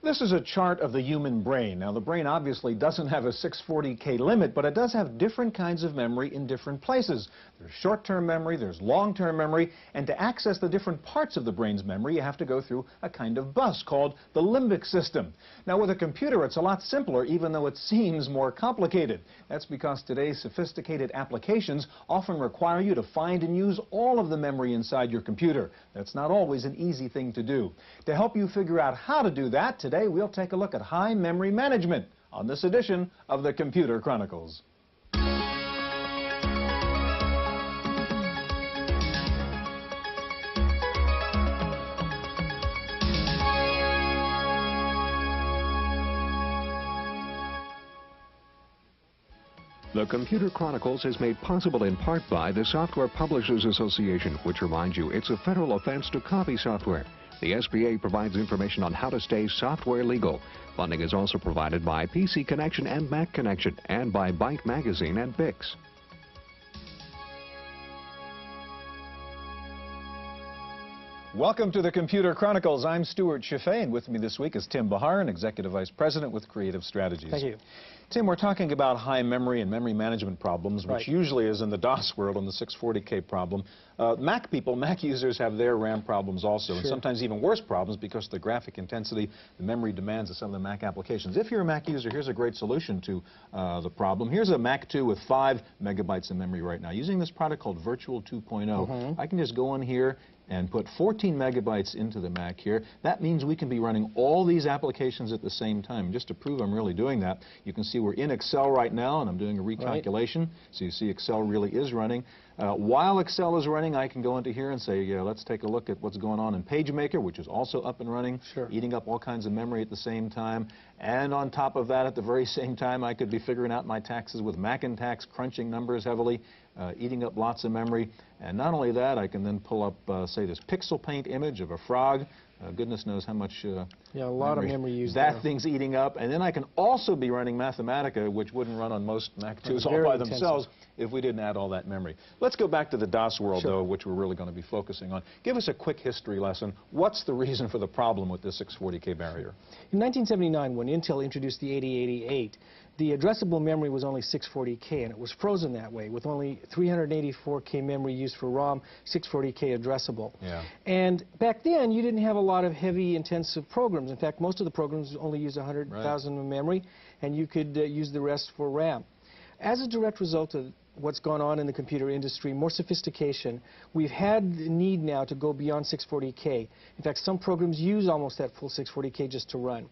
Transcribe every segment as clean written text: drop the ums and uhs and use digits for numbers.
This is a chart of the human brain. Now, the brain obviously doesn't have a 640K limit, but it does have different kinds of memory in different places. There's short-term memory, there's long-term memory, and to access the different parts of the brain's memory, you have to go through a kind of bus called the limbic system. Now, with a computer, it's a lot simpler, even though it seems more complicated. That's because today's sophisticated applications often require you to find and use all of the memory inside your computer. That's not always an easy thing to do. To help you figure out how to do that, today we'll take a look at high memory management on this edition of the Computer Chronicles. The Computer Chronicles is made possible in part by the Software Publishers Association, which reminds you it's a federal offense to copy software. The SPA provides information on how to stay software legal. Funding is also provided by PC Connection and Mac Connection, and by Byte Magazine and Bix. Welcome to the Computer Chronicles. I'm Stuart Chaffee, and with me this week is Tim Baharin, Executive Vice President with Creative Strategies. Thank you. Tim, we're talking about high memory and memory management problems, which Right. usually is in the DOS world and the 640K problem. Mac users have their RAM problems also, and Sure. sometimes even worse problems because of the graphic intensity, the memory demands of some of the Mac applications. If you're a Mac user, here's a great solution to the problem. Here's a Mac 2 with 5 megabytes of memory right now. Using this product called Virtual 2.0, I can just go in here and put 14 megabytes into the Mac here. That means we can be running all these applications at the same time. Just to prove I'm really doing that, you can see we're in Excel right now, and I'm doing a recalculation. Right. So you see Excel really is running. While Excel is running, I can go into here and say, let's take a look at what's going on in PageMaker, which is also up and running, Sure. eating up all kinds of memory at the same time. And on top of that, at the very same time, I could be figuring out my taxes with Macintax, crunching numbers heavily, eating up lots of memory. And not only that, I can then pull up, say, this pixel paint image of a frog. Goodness knows how much a lot of memory used that there. thing's eating up. And then I can also be running Mathematica, which wouldn't run on most Mac 2s all by themselves if we didn't add all that memory. Let's go back to the DOS world, though, which we're really going to be focusing on. Give us a quick history lesson. What's the reason for the problem with this 640K barrier? In 1979, when Intel introduced the 8088, the addressable memory was only 640K, and it was frozen that way, with only 384K memory used for ROM, 640K addressable. Yeah. And back then, you didn't have a lot of heavy, intensive programs. In fact, most of the programs only use 100,000 of memory, and you could use the rest for RAM. As a direct result of what's gone on in the computer industry, more sophistication, we've had the need now to go beyond 640K. In fact, some programs use almost that full 640K just to run.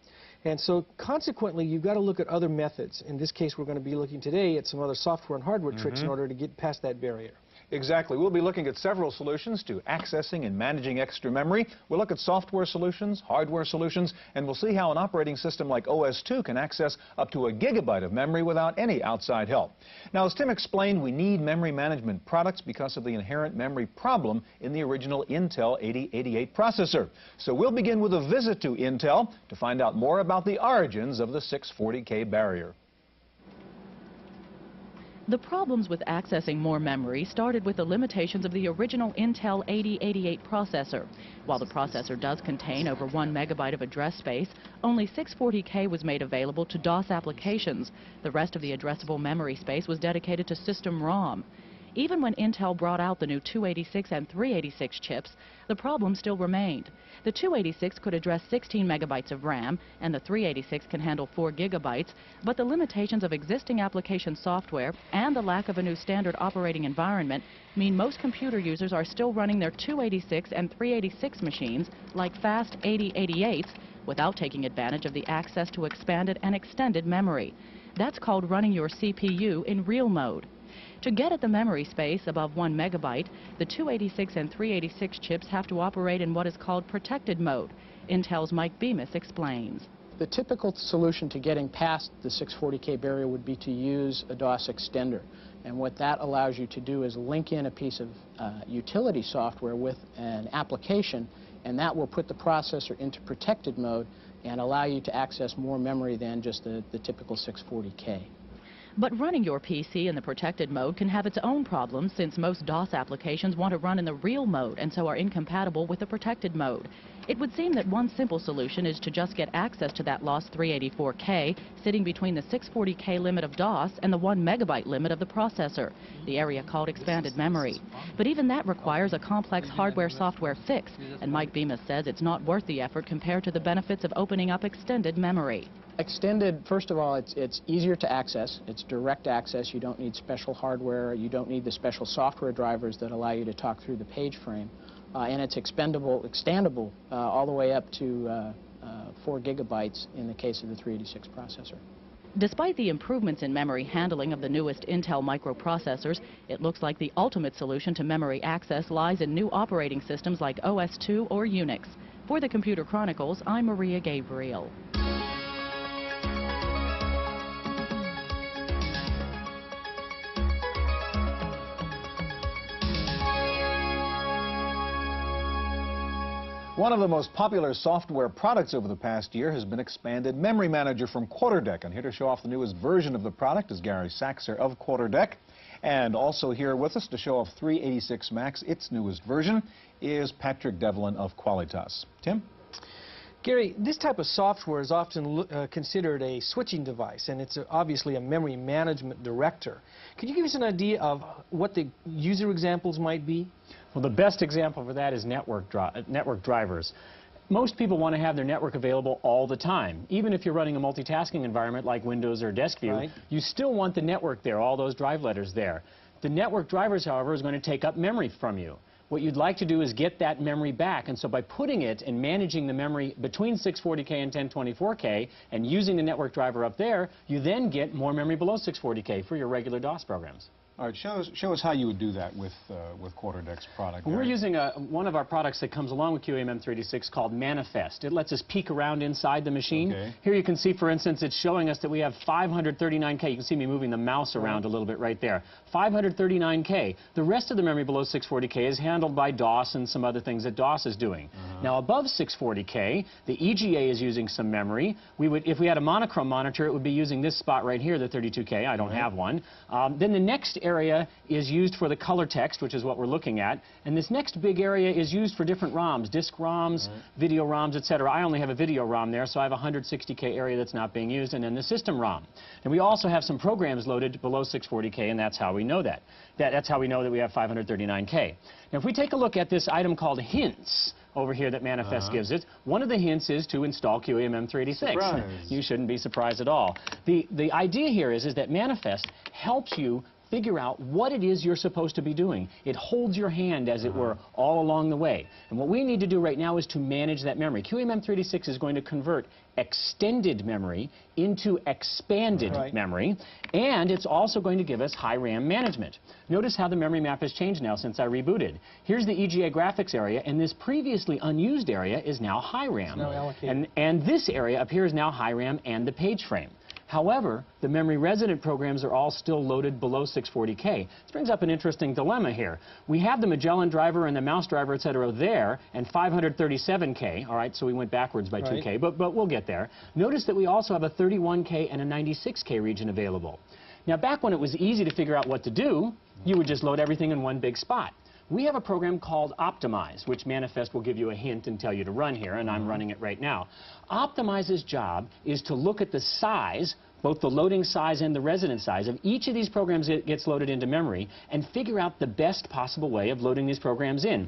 And so consequently, you've got to look at other methods. In this case, we're going to be looking today at some other software and hardware tricks in order to get past that barrier. Exactly. We'll be looking at several solutions to accessing and managing extra memory. We'll look at software solutions, hardware solutions, and we'll see how an operating system like OS/2 can access up to 1 gigabyte of memory without any outside help. Now, as Tim explained, we need memory management products because of the inherent memory problem in the original Intel 8088 processor. So we'll begin with a visit to Intel to find out more about the origins of the 640K barrier. The problems with accessing more memory started with the limitations of the original Intel 8088 processor. While the processor does contain over 1 megabyte of address space, only 640K was made available to DOS applications. The rest of the addressable memory space was dedicated to system ROM. Even when Intel brought out the new 286 and 386 chips, the problem still remained. The 286 could address 16 megabytes of RAM, and the 386 can handle 4 gigabytes, but the limitations of existing application software and the lack of a new standard operating environment mean most computer users are still running their 286 and 386 machines like fast 8088s without taking advantage of the access to expanded and extended memory. That's called running your CPU in real mode. To get at the memory space above 1 megabyte, the 286 and 386 chips have to operate in what is called protected mode. Intel's Mike Bemis explains. The typical solution to getting past the 640K barrier would be to use a DOS extender. And what that allows you to do is link in a piece of utility software with an application, and that will put the processor into protected mode and allow you to access more memory than just the typical 640K. But running your PC in the protected mode can have its own problems, since most DOS applications want to run in the real mode and so are incompatible with the protected mode. It would seem that one simple solution is to just get access to that lost 384K, sitting between the 640K limit of DOS and the 1 megabyte limit of the processor, the area called expanded memory. But even that requires a complex hardware-software fix, and Mike Bemis says it's not worth the effort compared to the benefits of opening up extended memory. Extended, first of all, it's easier to access. It's direct access. You don't need special hardware. You don't need the special software drivers that allow you to talk through the page frame. And it's extendable all the way up to 4 gigabytes in the case of the 386 processor. Despite the improvements in memory handling of the newest Intel microprocessors, it looks like the ultimate solution to memory access lies in new operating systems like OS/2 or Unix. For the Computer Chronicles, I'm Maria Gabriel. One of the most popular software products over the past year has been Expanded Memory Manager from Quarterdeck. And here to show off the newest version of the product is Gary Saxer of Quarterdeck. And also here with us to show off 386 Max, its newest version, is Patrick Devlin of Qualitas. Tim? Gary, this type of software is often considered a switching device, and it's obviously a memory management director. Could you give us an idea of what the user examples might be? Well, the best example for that is network drivers. Most people want to have their network available all the time. Even if you're running a multitasking environment like Windows or DeskView, Right. You still want the network there, all those drive letters there. The network drivers, however, is going to take up memory from you. What you'd like to do is get that memory back, and so by putting it and managing the memory between 640K and 1024K and using the network driver up there, you then get more memory below 640K for your regular DOS programs. All right, show us how you would do that with Quarterdeck's product. We're using one of our products that comes along with QAMM386 called Manifest. It lets us peek around inside the machine. Okay. Here you can see, for instance, it's showing us that we have 539K. You can see me moving the mouse around a little bit right there. 539K. The rest of the memory below 640K is handled by DOS and some other things that DOS is doing. Now, above 640K, the EGA is using some memory. If we had a monochrome monitor, it would be using this spot right here, the 32K. I don't have one. Then the next area is used for the color text, which is what we're looking at. And this next big area is used for different ROMs, disk ROMs, video ROMs, etc. I only have a video ROM there, so I have a 160K area that's not being used, and then the system ROM. And we also have some programs loaded below 640K, and that's how we know that. That's how we know that we have 539K. Now, if we take a look at this item called hints over here that Manifest gives it, one of the hints is to install QAMM386. Surprise. You shouldn't be surprised at all. The idea here is that Manifest helps you figure out what it is you're supposed to be doing. It holds your hand, as it were, all along the way. And what we need to do right now is to manage that memory. QAMM386 is going to convert extended memory into expanded memory, and it's also going to give us high RAM management. Notice how the memory map has changed now since I rebooted. Here's the EGA graphics area, and this previously unused area is now high RAM. now allocated. And this area up here is now high RAM and the page frame. However, the memory resident programs are all still loaded below 640K. This brings up an interesting dilemma here. We have the Magellan driver and the mouse driver, etc. there, and 537K. All right, so we went backwards by 2K, but we'll get there. Notice that we also have a 31K and a 96K region available. Now, back when it was easy to figure out what to do, you would just load everything in one big spot. We have a program called Optimize, which Manifest will give you a hint and tell you to run here, and I'm running it right now. Optimize's job is to look at the size, both the loading size and the resident size, of each of these programs that gets loaded into memory and figure out the best possible way of loading these programs in.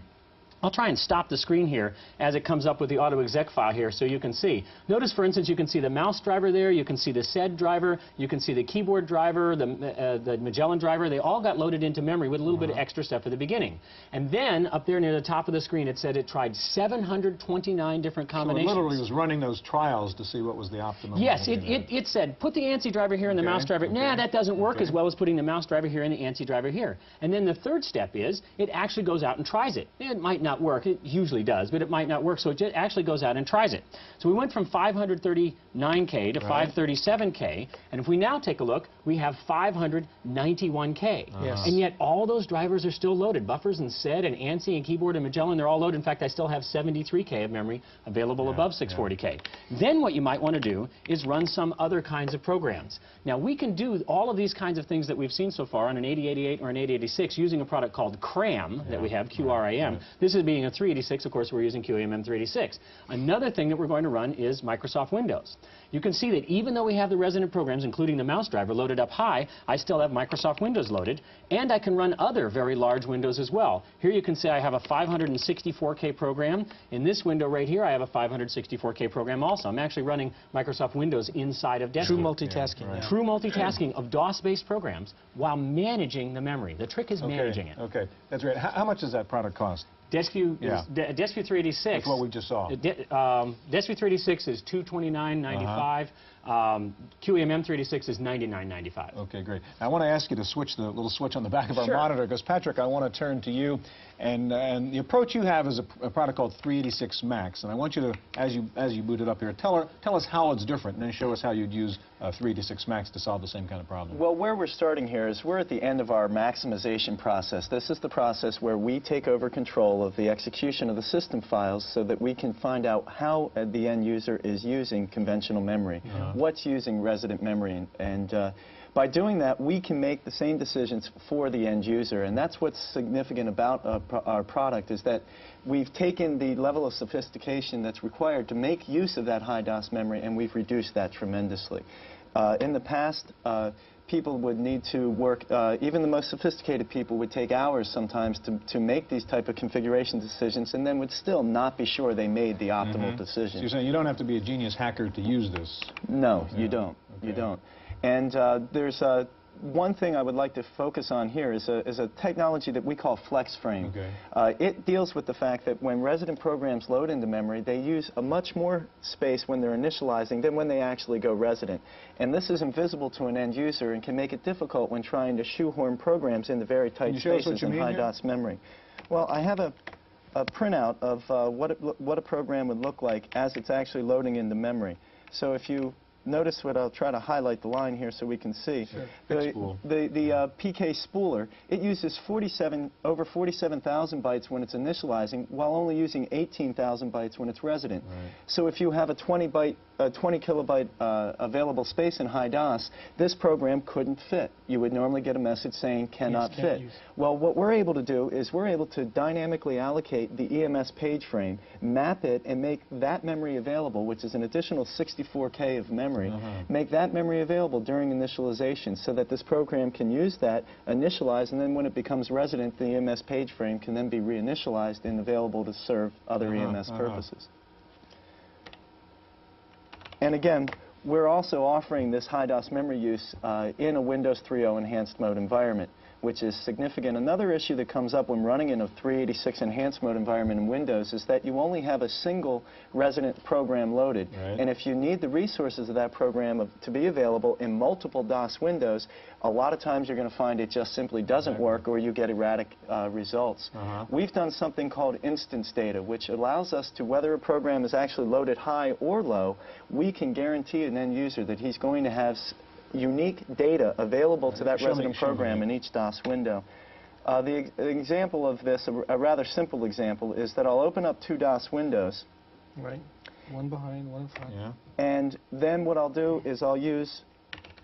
I'll try and stop the screen here as it comes up with the AutoExec file here so you can see. Notice, for instance, you can see the mouse driver there, you can see the SED driver, you can see the keyboard driver, the Magellan driver. They all got loaded into memory with a little bit of extra stuff at the beginning. And then, up there near the top of the screen, it said it tried 729 different combinations. So it literally was running those trials to see what was the optimum. Yes, it said, put the ANSI driver here and the mouse driver. Nah, that doesn't work as well as putting the mouse driver here and the ANSI driver here. And then the third step is, it actually goes out and tries it. It might not work. It usually does, but it might not work, so it actually goes out and tries it. So we went from 539K to 537K, and if we now take a look, we have 591K. Yes. And yet all those drivers are still loaded. Buffers and SED and ANSI and keyboard and Magellan, they're all loaded. In fact, I still have 73K of memory available above 640K. Then what you might want to do is run some other kinds of programs. Now, we can do all of these kinds of things that we've seen so far on an 8088 or an 8086 using a product called CRAM that we have, QRAM. This This is being a 386, of course, we're using QEMM 386. Another thing that we're going to run is Microsoft Windows. You can see that even though we have the resident programs, including the mouse driver, loaded up high, I still have Microsoft Windows loaded, and I can run other very large windows as well. Here you can see I have a 564K program. In this window right here, I have a 564K program also. I'm actually running Microsoft Windows inside of Desktop. True multitasking. Yeah, right. True multitasking of DOS-based programs while managing the memory. The trick is managing it. Okay, that's great. How much does that product cost? DeskView, DeskView 386. That's what we just saw. DeskView 386 is $229.95. QEMM 386 is $99.95. Okay, great. Now, I want to ask you to switch the little switch on the back of our monitor, because Patrick, I want to turn to you, and the approach you have is a product called 386 Max, and I want you to, as you boot it up here, tell us how it's different, and then show us how you'd use 386 Max to solve the same kind of problem. Well, where we're starting here is we're at the end of our maximization process. This is the process where we take over control of the execution of the system files so that we can find out how the end user is using conventional memory, what's using resident memory, and by doing that, we can make the same decisions for the end user, and that's what's significant about our product, is that we've taken the level of sophistication that's required to make use of that high DOS memory, and we've reduced that tremendously. In the past, people would need to work, even the most sophisticated people would take hours sometimes to make these type of configuration decisions, and then would still not be sure they made the optimal decision. So you're saying you don't have to be a genius hacker to use this? No, you don't. Okay. You don't. And there's one thing I would like to focus on here is a technology that we call FlexFrame. Okay. It deals with the fact that when resident programs load into memory, they use a much more space when they're initializing than when they actually go resident. And this is invisible to an end user and can make it difficult when trying to shoehorn programs into very tight spaces in high DOS memory. Well, I have a printout of what a program would look like as it's actually loading into memory. So if you notice what I'll try to highlight the line here so we can see. Sure. The PK spooler, it uses over 47,000 bytes when it's initializing, while only using 18,000 bytes when it's resident. Right. So if you have a 20 kilobyte available space in high DOS, this program couldn't fit. You would normally get a message saying cannot fit. Well, what we're able to do is we're able to dynamically allocate the EMS page frame, map it, and make that memory available, which is an additional 64K of memory, make that memory available during initialization so that this program can use that, initialize, and then when it becomes resident, the EMS page frame can then be reinitialized and available to serve other EMS purposes. And again, we're also offering this high DOS memory use in a Windows 3.0 enhanced mode environment, which is significant. Another issue that comes up when running in a 386 enhanced mode environment in Windows is that you only have a single resident program loaded. Right. And if you need the resources of that program to be available in multiple DOS windows, a lot of times you're going to find it just simply doesn't work, or you get erratic results. We've done something called instance data, which allows us to, whether a program is actually loaded high or low, we can guarantee an end user that he's going to have unique data available to that resident program in each DOS window. The example of this, a rather simple example, is that I'll open up two DOS windows. Right. One behind, one in front. Yeah. And then what I'll do is I'll use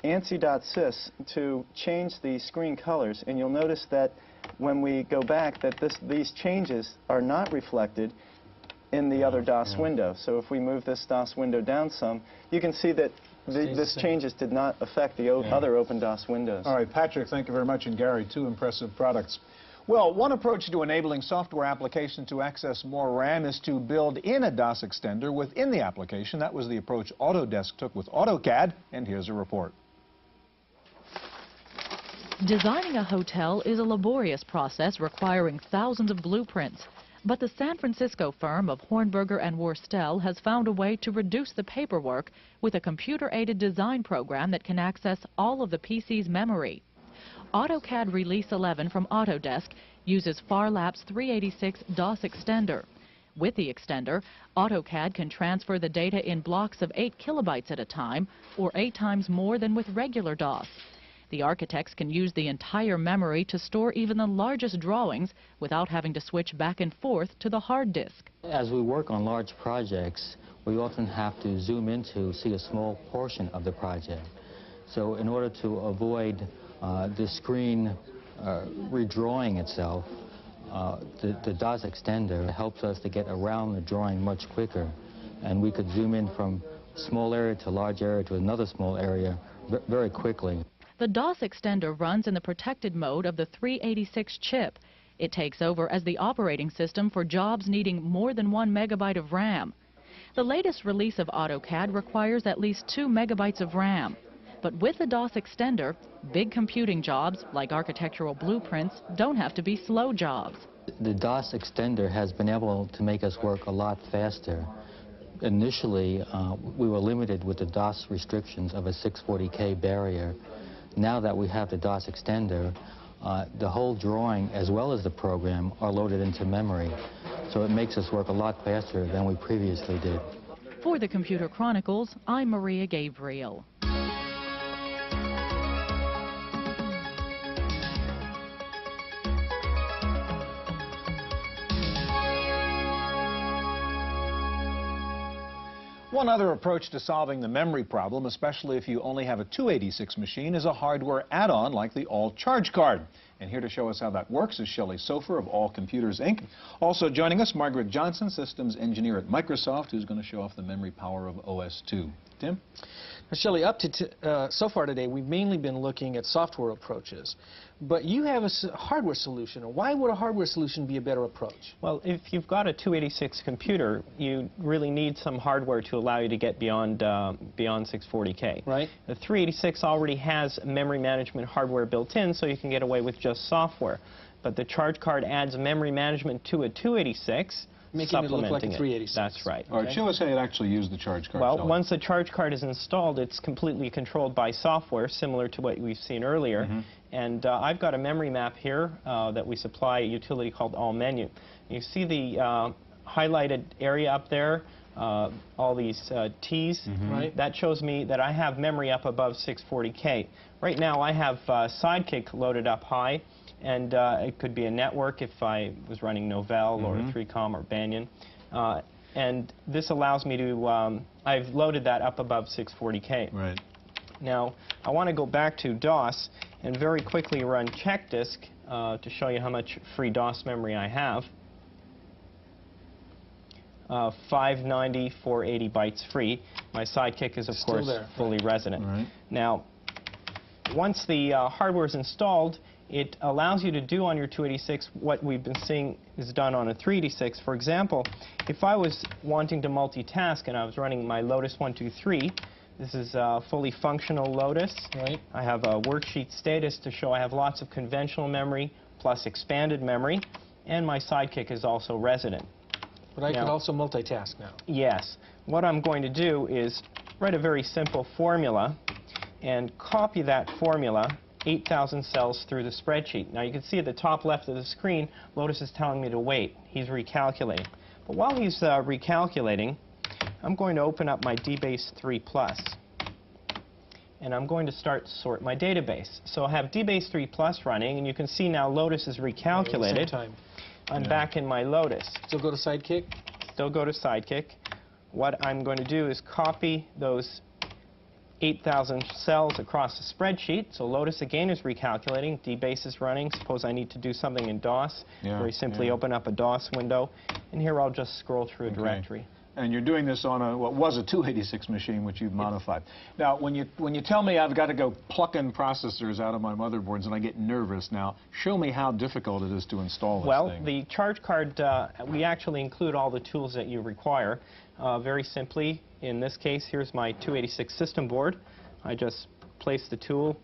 ANSI.sys to change the screen colors, and you'll notice that when we go back that these changes are not reflected in the other DOS window. So if we move this DOS window down some, you can see that this changes did not affect the other open DOS windows. All right, Patrick, thank you very much, and Gary, two impressive products. Well, one approach to enabling software applications to access more RAM is to build in a DOS extender within the application. That was the approach Autodesk took with AutoCAD, and here's a report. Designing a hotel is a laborious process requiring thousands of blueprints. But the San Francisco firm of Hornberger and Worstel has found a way to reduce the paperwork with a computer-aided design program that can access all of the PC's memory. AutoCAD Release 11 from Autodesk uses Farlap's 386 DOS extender. With the extender, AutoCAD can transfer the data in blocks of 8 kilobytes at a time, or 8 times more than with regular DOS. The architects can use the entire memory to store even the largest drawings without having to switch back and forth to the hard disk. As we work on large projects, we often have to zoom in to see a small portion of the project. So in order to avoid the screen redrawing itself, the DOS extender helps us to get around the drawing much quicker, and we could zoom in from small area to large area to another small area very quickly. The DOS extender runs in the protected mode of the 386 chip. It takes over as the operating system for jobs needing more than 1 megabyte of RAM. The latest release of AutoCAD requires at least 2 megabytes of RAM. But with the DOS extender, big computing jobs, like architectural blueprints, don't have to be slow jobs. The DOS extender has been able to make us work a lot faster. Initially, we were limited with the DOS restrictions of a 640K barrier. Now that we have the DOS extender, the whole drawing as well as the program are loaded into memory. So it makes us work a lot faster than we previously did. For the Computer Chronicles, I'm Maria Gabriel. One other approach to solving the memory problem, especially if you only have a 286 machine, is a hardware add-on like the All Charge Card. And here to show us how that works is Shelley Sofer of All Computers, Inc. Also joining us, Margaret Johnson, systems engineer at Microsoft, who's going to show off the memory power of OS2. Tim? Now, Shelley, so far today, we've mainly been looking at software approaches. But you have a hardware solution. Why would a hardware solution be a better approach? Well, if you've got a 286 computer, you really need some hardware to allow you to get beyond 640K. Right. The 386 already has memory management hardware built in, so you can get away with just software. But the charge card adds memory management to a 286. Making it look like a 386. That's right. All right, show us how you actually use the charge card. Well, Shelley. once the charge card is installed, it's completely controlled by software, similar to what we've seen earlier. And I've got a memory map here that we supply a utility called All Menu. You see the highlighted area up there, all these T's? Right. That shows me that I have memory up above 640K. Right now I have Sidekick loaded up high. And it could be a network if I was running Novell or 3Com or Banyan. And this allows me to, I've loaded that up above 640K. Right. Now, I want to go back to DOS and very quickly run check disk to show you how much free DOS memory I have. 590, 480 bytes free. My Sidekick is, of course, fully resonant. Right. Now, once the hardware is installed, it allows you to do on your 286 what we've been seeing is done on a 386. For example, if I was wanting to multitask and I was running my Lotus 123, this is a fully functional Lotus. Right. I have a worksheet status to show I have lots of conventional memory plus expanded memory, and my Sidekick is also resonant. But I can also multitask now. Yes. What I'm going to do is write a very simple formula and copy that formula 8,000 cells through the spreadsheet. Now you can see at the top left of the screen, Lotus is telling me to wait. He's recalculating. But while he's recalculating, I'm going to open up my DBase 3+. And I'm going to start to sort my database. So I have DBase 3+ running, and you can see now Lotus is recalculated. I'm back in my Lotus. Still go to Sidekick? Still go to Sidekick. What I'm going to do is copy those 8,000 cells across the spreadsheet. So Lotus again is recalculating. DBase is running. Suppose I need to do something in DOS. Very simply open up a DOS window. And here I'll just scroll through a directory. And you're doing this on what was a 286 machine, which you've modified. Now, when you tell me I've got to go plucking processors out of my motherboards and I get nervous now, show me how difficult it is to install this thing. Well, the charge card, we actually include all the tools that you require. Very simply, in this case, here's my 286 system board. I just place the tool,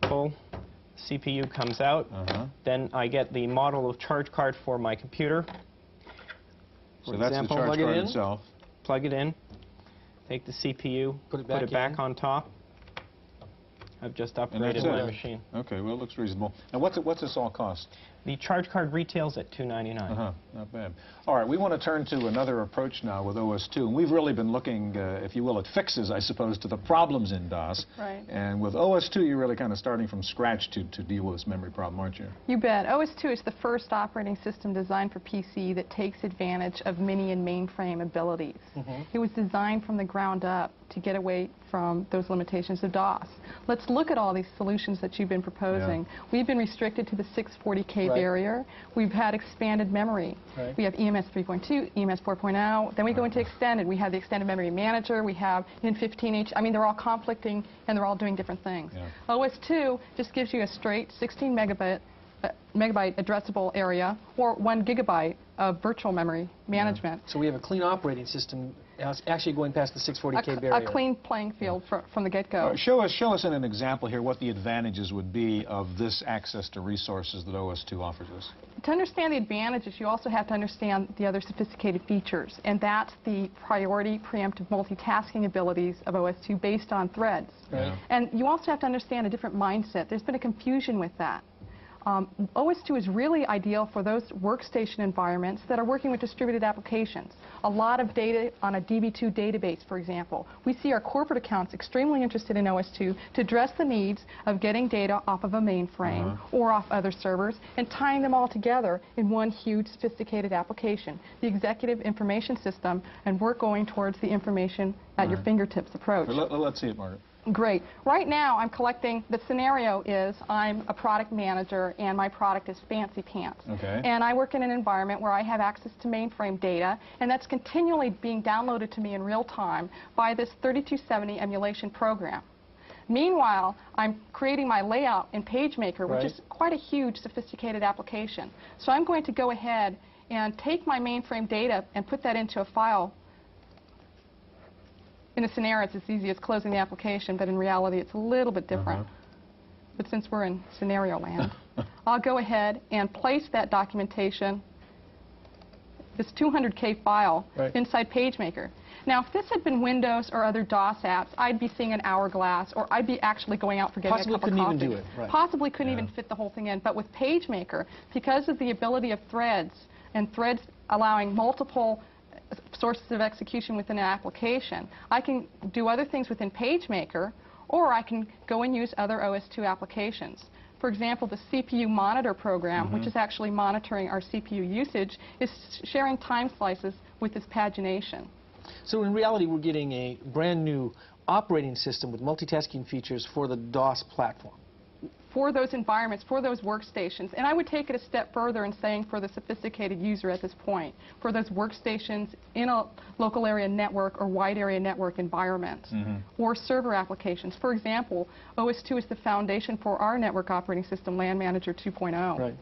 pull, CPU comes out. Then I get the model of charge card for my computer. So that's the charge card itself. Plug it in, take the CPU, put it back on top. I've just upgraded my machine. Okay, well, it looks reasonable. And what's this all cost? The charge card retails at $299. Not bad. All right, we want to turn to another approach now with OS2. And we've really been looking, if you will, at fixes, I suppose, to the problems in DOS. Right. And with OS2, you're really kind of starting from scratch to deal with this memory problem, aren't you? You bet. OS2 is the first operating system designed for PC that takes advantage of mini and mainframe abilities. It was designed from the ground up to get away from those limitations of DOS. Let's look at all these solutions that you've been proposing. Yeah. We've been restricted to the 640K barrier. We've had expanded memory. We have EMS 3.2, EMS 4.0. Then we go into extended. We have the extended memory manager. We have N15H. I mean, they're all conflicting, and they're all doing different things. OS2 just gives you a straight 16 megabyte addressable area or 1 gigabyte of virtual memory management. So we have a clean operating system actually going past the 640K barrier. A clean playing field from the get-go. Show us in an example here what the advantages would be of this access to resources that OS2 offers us. To understand the advantages, you also have to understand the other sophisticated features, and that's the priority preemptive multitasking abilities of OS2 based on threads. And you also have to understand a different mindset. There's been a confusion with that. OS2 is really ideal for those workstation environments that are working with distributed applications. A lot of data on a DB2 database, for example. We see our corporate accounts extremely interested in OS2 to address the needs of getting data off of a mainframe or off other servers and tying them all together in one huge sophisticated application, the executive information system, and we're going towards the information at your fingertips approach. Let's see it, Margaret. Great. Right now, I'm collecting, the scenario is I'm a product manager and my product is Fancy Pants. And I work in an environment where I have access to mainframe data, and that's continually being downloaded to me in real time by this 3270 emulation program. Meanwhile, I'm creating my layout in PageMaker, which is quite a huge, sophisticated application. So I'm going to go ahead and take my mainframe data and put that into a file. In a scenario, it's as easy as closing the application, but in reality, it's a little bit different. But since we're in scenario land, I'll go ahead and place that documentation, this 200K file, inside PageMaker. Now, if this had been Windows or other DOS apps, I'd be seeing an hourglass, or I'd be actually going out for getting a cup of coffee. Possibly couldn't even do it. Possibly couldn't even fit the whole thing in. But with PageMaker, because of the ability of threads, and threads allowing multiple sources of execution within an application, I can do other things within PageMaker, or I can go and use other OS2 applications. For example, the CPU monitor program, which is actually monitoring our CPU usage, is sharing time slices with this pagination. So in reality, we're getting a brand new operating system with multitasking features for the DOS platform. For those environments, for those workstations. And I would take it a step further in saying for the sophisticated user at this point, for those workstations in a local area network or wide area network environment, or server applications. For example, OS2 is the foundation for our network operating system, LAN Manager 2.0.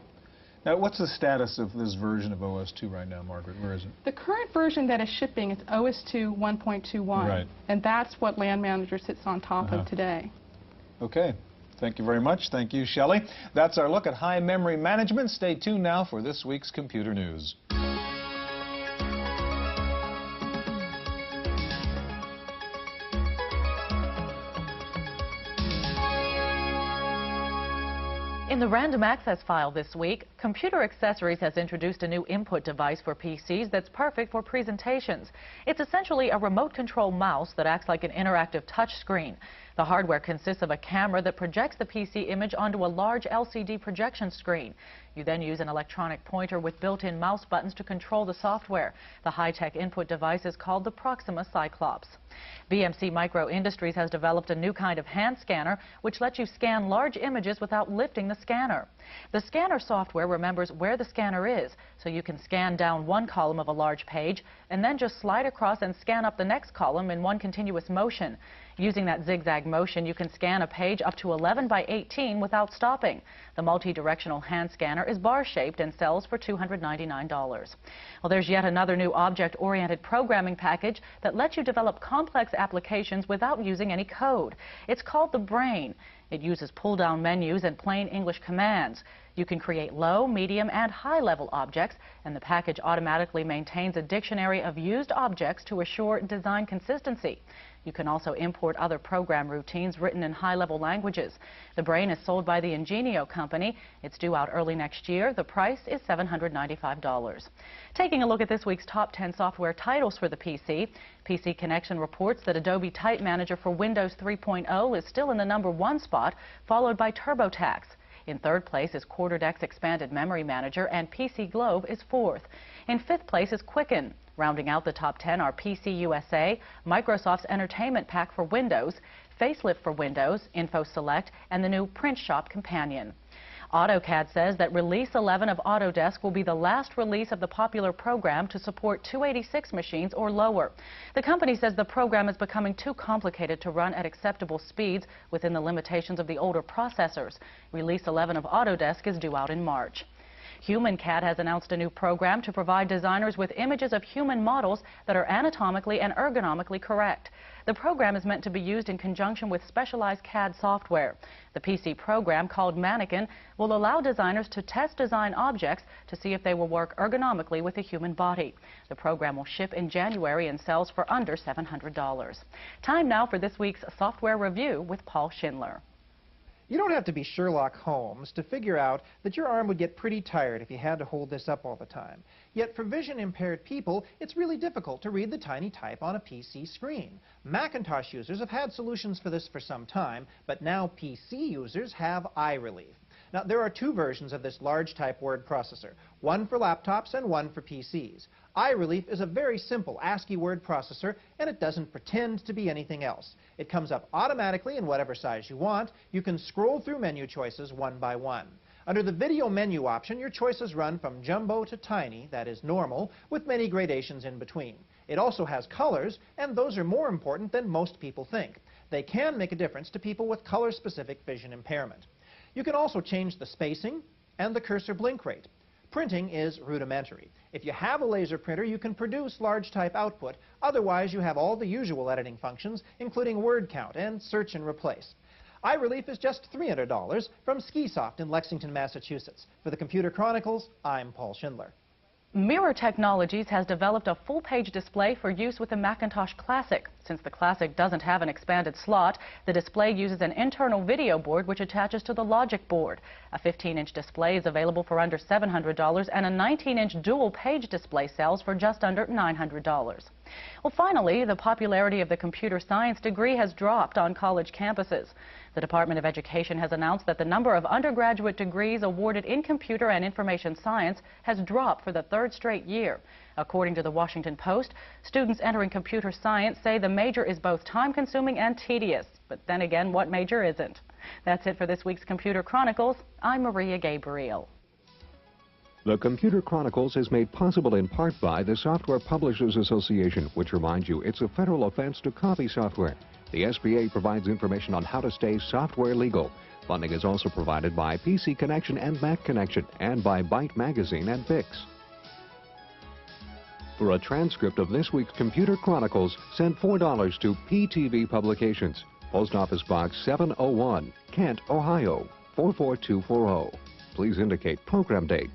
Now, what's the status of this version of OS2 right now, Margaret? Where is it? The current version that is shipping is OS2 1.21, and that's what LAN Manager sits on top of today. Okay. Thank you very much. Thank you, Shelley. That's our look at high memory management. Stay tuned now for this week's computer news. In the random access file this week, Computer Accessories has introduced a new input device for PCs that's perfect for presentations. It's essentially a remote control mouse that acts like an interactive touch screen. The hardware consists of a camera that projects the PC image onto a large LCD projection screen. You then use an electronic pointer with built-in mouse buttons to control the software. The high-tech input device is called the Proxima Cyclops. BMC Micro Industries has developed a new kind of hand scanner which lets you scan large images without lifting the scanner. The scanner software remembers where the scanner is, so you can scan down one column of a large page and then just slide across and scan up the next column in one continuous motion. Using that zigzag motion, you can scan a page up to 11 by 18 without stopping. The multi-directional hand scanner is bar-shaped and sells for $299. Well, there's yet another new object-oriented programming package that lets you develop complex applications without using any code. It's called the Brain. It uses pull-down menus and plain English commands. You can create low, medium, and high-level objects, and the package automatically maintains a dictionary of used objects to assure design consistency. You can also import other program routines written in high-level languages. The Brain is sold by the Ingenio company. It's due out early next year. The price is $795. Taking a look at this week's top 10 software titles for the PC, PC Connection reports that Adobe Type Manager for Windows 3.0 is still in the #1 spot, followed by TurboTax. In third place is QuarterDeck's Expanded Memory Manager, and PC Globe is fourth. In fifth place is Quicken. Rounding out the top 10 are PC USA, Microsoft's Entertainment Pack for Windows, Facelift for Windows, Info Select, and the new Print Shop Companion. AutoCAD says that Release 11 of Autodesk will be the last release of the popular program to support 286 machines or lower. The company says the program is becoming too complicated to run at acceptable speeds within the limitations of the older processors. Release 11 of Autodesk is due out in March. HumanCAD has announced a new program to provide designers with images of human models that are anatomically and ergonomically correct. The program is meant to be used in conjunction with specialized CAD software. The PC program, called Mannequin, will allow designers to test design objects to see if they will work ergonomically with a human body. The program will ship in January and sells for under $700. Time now for this week's Software Review with Paul Schindler. You don't have to be Sherlock Holmes to figure out that your arm would get pretty tired if you had to hold this up all the time. Yet for vision-impaired people, it's really difficult to read the tiny type on a PC screen. Macintosh users have had solutions for this for some time, but now PC users have eye relief. Now, there are two versions of this large type word processor, one for laptops and one for PCs. iRelief is a very simple ASCII word processor, and it doesn't pretend to be anything else. It comes up automatically in whatever size you want. You can scroll through menu choices one by one. Under the video menu option, your choices run from jumbo to tiny, that is normal, with many gradations in between. It also has colors, and those are more important than most people think. They can make a difference to people with color-specific vision impairment. You can also change the spacing and the cursor blink rate. Printing is rudimentary. If you have a laser printer, you can produce large type output. Otherwise, you have all the usual editing functions, including word count and search and replace. iRelief is just $300 from Skisoft in Lexington, Massachusetts. For the Computer Chronicles, I'm Paul Schindler. Mirror Technologies has developed a full-page display for use with the Macintosh Classic. Since the Classic doesn't have an expanded slot, the display uses an internal video board which attaches to the logic board. A 15-inch display is available for under $700, and a 19-inch dual-page display sells for just under $900. Well, finally, the popularity of the computer science degree has dropped on college campuses. The Department of Education has announced that the number of undergraduate degrees awarded in computer and information science has dropped for the third straight year. According to the Washington Post, students entering computer science say the major is both time-consuming and tedious. But then again, what major isn't? That's it for this week's Computer Chronicles. I'm Maria Gabriel. The Computer Chronicles is made possible in part by the Software Publishers Association, which reminds you it's a federal offense to copy software. The SBA provides information on how to stay software legal. Funding is also provided by PC Connection and Mac Connection, and by Byte Magazine and Bix. For a transcript of this week's Computer Chronicles, send $4 to PTV Publications, Post Office Box 701, Kent, Ohio 44240. Please indicate program date.